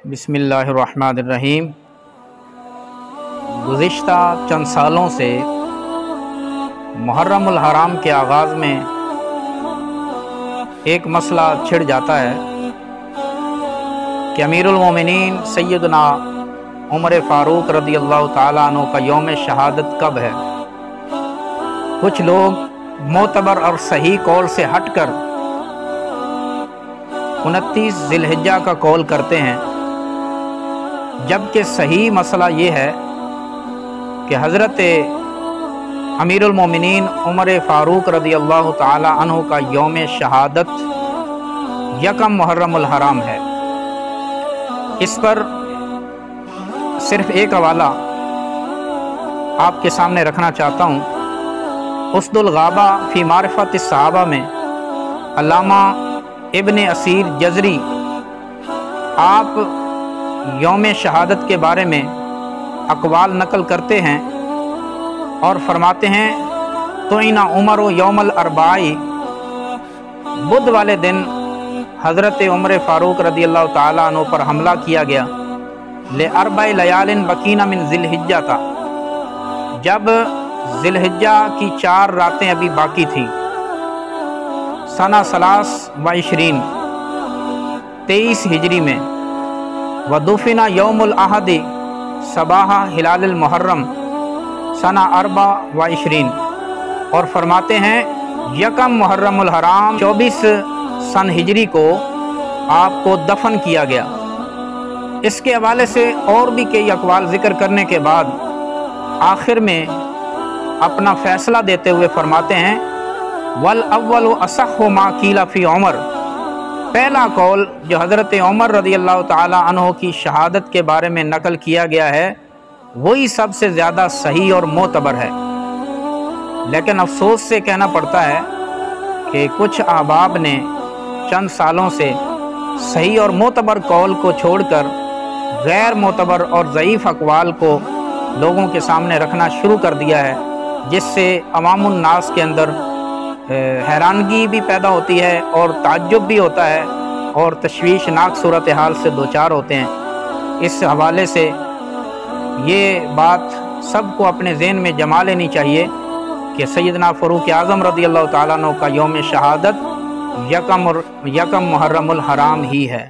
बिस्मिल्लाहिर्रहमानिर्रहीम। गुज़िश्ता चंद सालों से मुहर्रमुल हराम के आगाज़ में एक मसला छिड़ जाता है कि अमीरुल मोमिनीन सैयदना उमर फ़ारूक रज़ियल्लाहु ताला अन्हु का यौम शहादत कब है। कुछ लोग मोतबर और सही कौल से हटकर 29 ज़िलहिज्जा का कौल करते हैं, जबकि सही मसला ये है कि हज़रत अमीरुल मोमिनीन उमर फ़ारूक रज़ियल्लाहु ताला अन्हु का यौम शहादत यकम मुहर्रमुल हराम है। इस पर सिर्फ़ एक हवाला आपके सामने रखना चाहता हूँ। उसदुल गाबा फ़ी मारिफ़त सहाबा में अल्लामा इब्न असीर जज़री आप यौम शहादत के बारे में अक़वाल नकल करते हैं और फरमाते हैं तो इना उमर यौमल अरबाई, बुध वाले दिन हज़रत उमर फ़ारूक रज़ियल्लाहु ताला अन्हु पर हमला किया गया। ले अरबाई लयालिन बकीना मिन ज़िलहिज्जा था, जब ज़िलहिज्जा की 4 रातें अभी बाकी थी। सना सलास व इशरीन 23 हिजरी में वदुफिना यौमुल अहदी सबाहा हिलाल मुहर्रम सना अरबा व इशरीन, और फरमाते हैं यकम मुहर्रमुल हराम 24 सन हिजरी को आपको दफन किया गया। इसके हवाले से और भी कई अक़वाल ज़िक्र करने के बाद आखिर में अपना फ़ैसला देते हुए फरमाते हैं वल अव्वल असह मा कीला फ़ी उमर, पहला कौल जो हज़रत उमर रज़ियल्लाहु ताला अन्हु की शहादत के बारे में नकल किया गया है वही सबसे ज़्यादा सही और मोतबर है। लेकिन अफसोस से कहना पड़ता है कि कुछ अहबाब ने चंद सालों से सही और मोतबर कौल को छोड़कर गैर मोतबर और ज़ईफ़ अक़वाल को लोगों के सामने रखना शुरू कर दिया है, जिससे अवामुन नास के अंदर हैरानगी भी पैदा होती है और ताज्जुब भी होता है और तशवीशनाक सूरत हाल से दो चार होते हैं। इस हवाले से ये बात सबको अपने ज़हन में जमा लेनी चाहिए कि सैयदना फ़ारूक आज़म रज़ियल्लाहु ताला अन्हु का यौम शहादत यकम मुहर्रमुल हराम ही है।